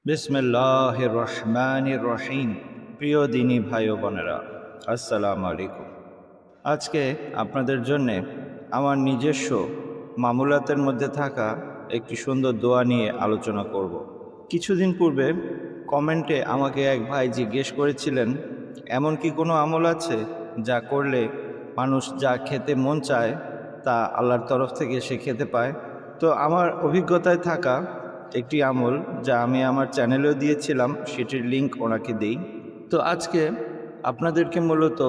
বিসমিল্লাহির রহমানির রহিম। প্রিয় দিনী ভাই ও বোনেরা, আসসালামু আলাইকুম। আজকে আপনাদের জন্যে আমার নিজস্ব মামুলাতের মধ্যে থাকা একটি সুন্দর দোয়া নিয়ে আলোচনা করব। কিছুদিন পূর্বে কমেন্টে আমাকে এক ভাই জিজ্ঞেস করেছিলেন, এমন কি কোনো আমল আছে যা করলে মানুষ যা খেতে মন চায় তা আল্লাহর তরফ থেকে সে খেতে পায়? তো আমার অভিজ্ঞতায় থাকা একটি আমল, যা আমি আমার চ্যানেলেও দিয়েছিলাম, সেটির লিংক ওনাকে দিই। তো আজকে আপনাদেরকে মূলত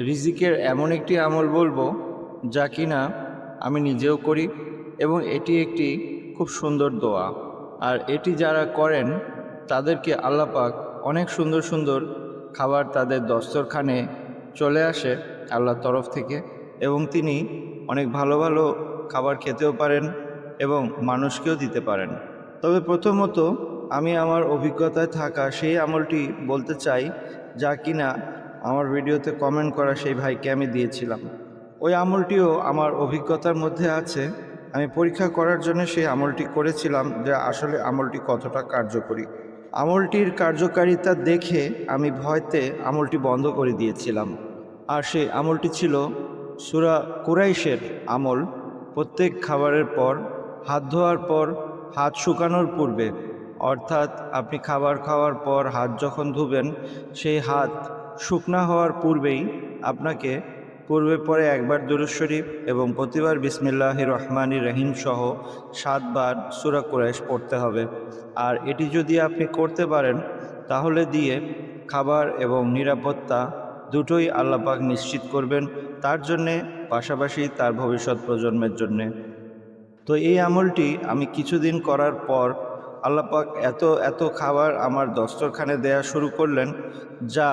রিজিকের এমন একটি আমল বলবো যা কিনা আমি নিজেও করি, এবং এটি একটি খুব সুন্দর দোয়া। আর এটি যারা করেন তাদেরকে আল্লাহ পাক অনেক সুন্দর সুন্দর খাবার তাদের দস্তরখানে চলে আসে আল্লাহর তরফ থেকে, এবং তিনি অনেক ভালো ভালো খাবার খেতেও পারেন এবং মানুষকেও দিতে পারেন। তবে প্রথমত আমি আমার অভিজ্ঞতায় থাকা সেই আমলটি বলতে চাই, যা কিনা আমার ভিডিওতে কমেন্ট করা সেই ভাইকে আমি দিয়েছিলাম। ওই আমলটিও আমার অভিজ্ঞতার মধ্যে আছে। আমি পরীক্ষা করার জন্য সেই আমলটি করেছিলাম যে আসলে আমলটি কতটা কার্যকরী। আমলটির কার্যকারিতা দেখে আমি ভয়তে আমলটি বন্ধ করে দিয়েছিলাম। আর সেই আমলটি ছিল সূরা কুরাইশের আমল। প্রত্যেক খাবারের পর, হাত ধোয়ার পর, হাত শুকানোর পূর্বে, অর্থাৎ আপনি খাবার খাওয়ার পর হাত যখন ধুবেন, সেই হাত শুকনা হওয়ার পূর্বেই আপনাকে পূর্বে পরে একবার দুরূদ শরীফ এবং প্রতিবার বিসমিল্লাহির রহমানির রহিম সহ 7 বার সূরা কুরাইশ পড়তে হবে। আর এটি যদি আপনি করতে পারেন, তাহলে দিয়ে খাবার এবং নিরাপত্তা দুটোই আল্লাহ পাক নিশ্চিত করবেন তার জন্যে, পাশাপাশি তার ভবিষ্যৎ প্রজন্মের জন্যে। তো এই আমলটি আমি কিছুদিন করার পর আল্লাহ পাক এত এত খাবার আমার দস্তরখানে দেয়া শুরু করলেন, যা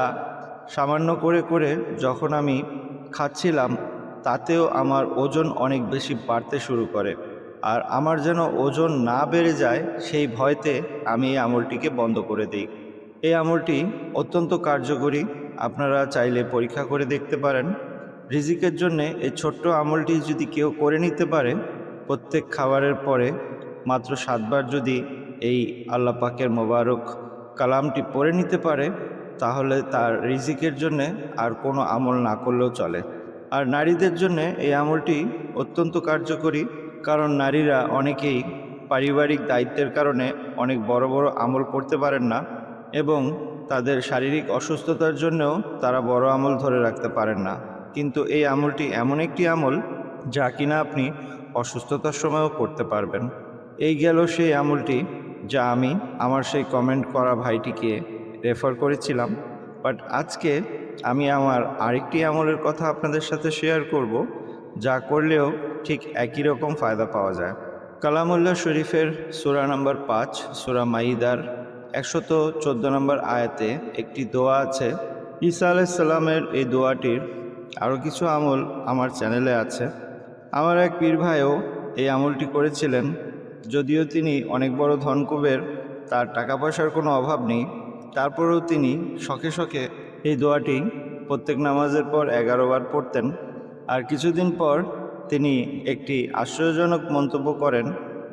সামান্য করে করে যখন আমি খাচ্ছিলাম, তাতেও আমার ওজন অনেক বেশি বাড়তে শুরু করে। আর আমার যেন ওজন না বেড়ে যায় সেই ভয়তে আমি এই আমলটিকে বন্ধ করে দিই। এই আমলটি অত্যন্ত কার্যকরী, আপনারা চাইলে পরীক্ষা করে দেখতে পারেন। রিজিকের জন্যে এই ছোট্ট আমলটি যদি কেউ করে নিতে পারে, প্রত্যেক খাবারের পরে মাত্র 7 বার যদি এই আল্লাহ পাকের মোবারক কালামটি পড়ে নিতে পারে, তাহলে তার রিজিকের জন্যে আর কোনো আমল না করলেও চলে। আর নারীদের জন্যে এই আমলটি অত্যন্ত কার্যকরী, কারণ নারীরা অনেকেই পারিবারিক দায়িত্বের কারণে অনেক বড় বড় আমল করতে পারেন না, এবং তাদের শারীরিক অসুস্থতার জন্যও তারা বড় আমল ধরে রাখতে পারেন না। কিন্তু এই আমলটি এমন একটি আমল যা কিনা আপনি অসুস্থতার সময়ও করতে পারবেন। এই গেল সেই আমলটি যা আমি আমার সেই কমেন্ট করা ভাইটিকে রেফার করেছিলাম। বাট আজকে আমি আমার আরেকটি আমলের কথা আপনাদের সাথে শেয়ার করব, যা করলেও ঠিক একই রকম ফায়দা পাওয়া যায়। কালামুল্লাহ শরীফের সূরা নাম্বার 5, সূরা মাইদার 114 নম্বর আয়াতে একটি দোয়া আছে। ঈসা আলাইহিস সালামের এই দোয়াটির আরও কিছু আমল আমার চ্যানেলে আছে। আমার এক পীর ভাইও এই আমলটি করেছিলেন। যদিও তিনি অনেক বড় ধনকুবের, তার টাকা পয়সার কোনো অভাব নেই, তারপরেও তিনি শখে শখে এই দোয়াটি প্রত্যেক নামাজের পর 11 বার পড়তেন। আর কিছুদিন পর তিনি একটি আশ্চর্যজনক মন্তব্য করেন।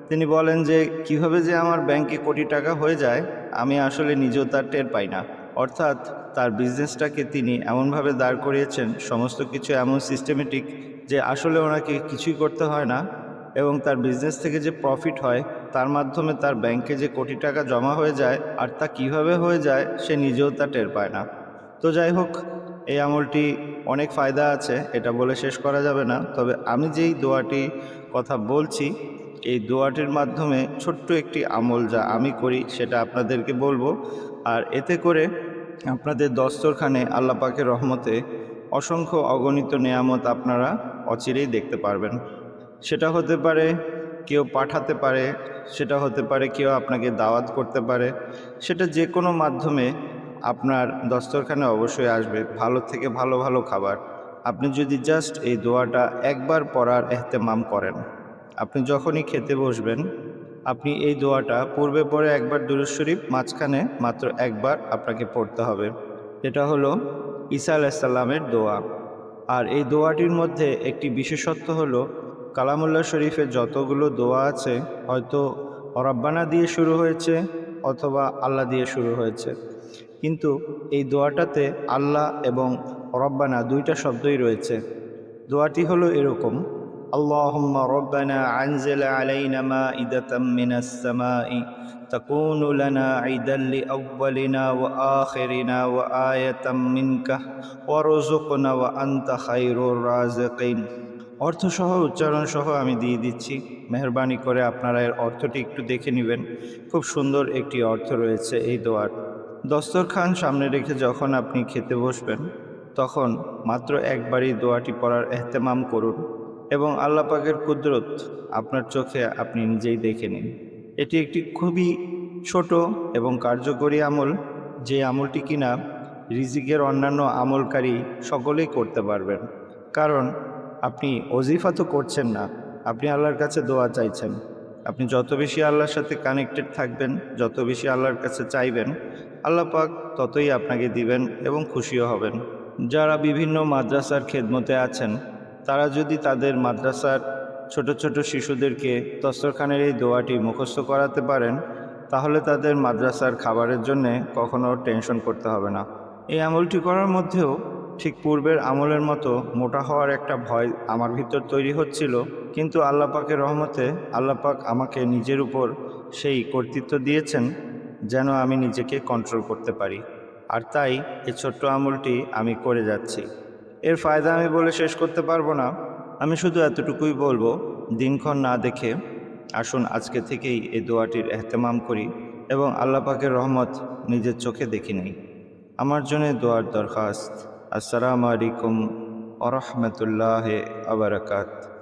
তিনি বলেন যে কিভাবে যে আমার ব্যাংকে কোটি টাকা হয়ে যায়, আমি আসলে নিজেও তার টের পাই না। অর্থাৎ তার বিজনেসটাকে তিনি এমনভাবে দাঁড় করিয়েছেন, সমস্ত কিছু এমন সিস্টেমেটিক, যে আসলে ওনাকে কিছুই করতে হয় না, এবং তার বিজনেস থেকে যে প্রফিট হয় তার মাধ্যমে তার ব্যাংকে যে কোটি টাকা জমা হয়ে যায়, আর তা কীভাবে হয়ে যায় সে নিজেও তা টের পায় না। তো যাই হোক, এই আমলটি অনেক ফায়দা আছে, এটা বলে শেষ করা যাবে না। তবে আমি যেই দোয়াটি কথা বলছি, এই দোয়াটির মাধ্যমে ছোট্ট একটি আমল যা আমি করি সেটা আপনাদেরকে বলবো। আর এতে করে আপনাদের দস্তরখানে আল্লাহ পাকের রহমতে অসংখ্য অগণিত নেয়ামত আপনারা অচিরেই দেখতে পারবেন। সেটা হতে পারে কেউ পাঠাতে পারে, সেটা হতে পারে কেউ আপনাকে দাওয়াত করতে পারে, সেটা যে কোনো মাধ্যমে আপনার দস্তরখানে অবশ্যই আসবে ভালো থেকে ভালো ভালো খাবার। আপনি যদি জাস্ট এই দোয়াটা একবার পড়ার এহতেমাম করেন, আপনি যখনই খেতে বসবেন, আপনি এই দোয়াটা পূর্বে পরে একবার দুরূদ শরীফ, মাঝখানে মাত্র একবার আপনাকে পড়তে হবে। এটা হলো ঈসা আলাইহিস সালামের দোয়া। আর এই দোয়াটির মধ্যে একটি বিশেষত্ব হলো, কালামুল্লাহ শরীফের যতগুলো দোয়া আছে, হয়তো রব্বানা দিয়ে শুরু হয়েছে, অথবা আল্লাহ দিয়ে শুরু হয়েছে, কিন্তু এই দোয়াটাতে আল্লাহ এবং রব্বানা দুইটা শব্দই রয়েছে। দোয়াটি হলো এরকম: আল্লাহুম্মা রব্বানা আনজিল আলাইনা মাইদাতাম মিনাস সামাই তাকুনু লানা ঈদান লিআউওয়ালিনা ওয়া আখিরিনা ওয়া আয়াতাম মিনকা ওয়ারযুকনা ওয়া আনতা খায়রুর রাযিকিন। অর্থসহ উচ্চারণসহ আমি দিয়ে দিচ্ছি, মেহরবানি করে আপনারা এর অর্থটি একটু দেখে নেবেন। খুব সুন্দর একটি অর্থ রয়েছে এই দোয়ার। দস্তরখান সামনে রেখে যখন আপনি খেতে বসবেন, তখন মাত্র একবারই দোয়াটি পড়ার এহতেমাম করুন এবং আল্লাহ পাকের কুদরত আপনার চোখে আপনি নিজেই দেখে নিন। এটি একটি খুবই ছোট এবং কার্যকরী আমল, যে আমলটি কিনা রিজিকের অন্যান্য আমলকারী সকলেই করতে পারবেন। কারণ আপনি ওজিফা তো করছেন না, আপনি আল্লাহর কাছে দোয়া চাইছেন। আপনি যত বেশি আল্লাহর সাথে কানেক্টেড থাকবেন, যত বেশি আল্লাহর কাছে চাইবেন, আল্লাহ পাক ততই আপনাকে দিবেন এবং খুশিও হবেন। যারা বিভিন্ন মাদ্রাসার খেদমতে আছেন, তারা যদি তাদের মাদ্রাসার ছোট ছোট শিশুদেরকে দস্তরখানের এই দোয়াটি মুখস্থ করাতে পারেন, তাহলে তাদের মাদ্রাসার খাবারের জন্যে কখনো টেনশন করতে হবে না। এই আমলটি করার মধ্যেও ঠিক পূর্বের আমলের মতো মোটা হওয়ার একটা ভয় আমার ভিতর তৈরি হচ্ছিল, কিন্তু আল্লাহ পাকের রহমতে আল্লাহ পাক আমাকে নিজের উপর সেই কর্তৃত্ব দিয়েছেন যেন আমি নিজেকে কন্ট্রোল করতে পারি। আর তাই এই ছোট্ট আমলটি আমি করে যাচ্ছি। এর ফায়দা আমি বলে শেষ করতে পারবো না, আমি শুধু এতটুকুই বলবো, দিনক্ষণ না দেখে আসুন আজকে থেকেই এই দোয়াটির এহতেমাম করি এবং আল্লাহ পাকের রহমত নিজের চোখে দেখি নেই। আমার জন্য দোয়ার দরখাস্ত। আসসালামু আলাইকুম ওয়া রাহমাতুল্লাহি ওয়া বারাকাতুহু।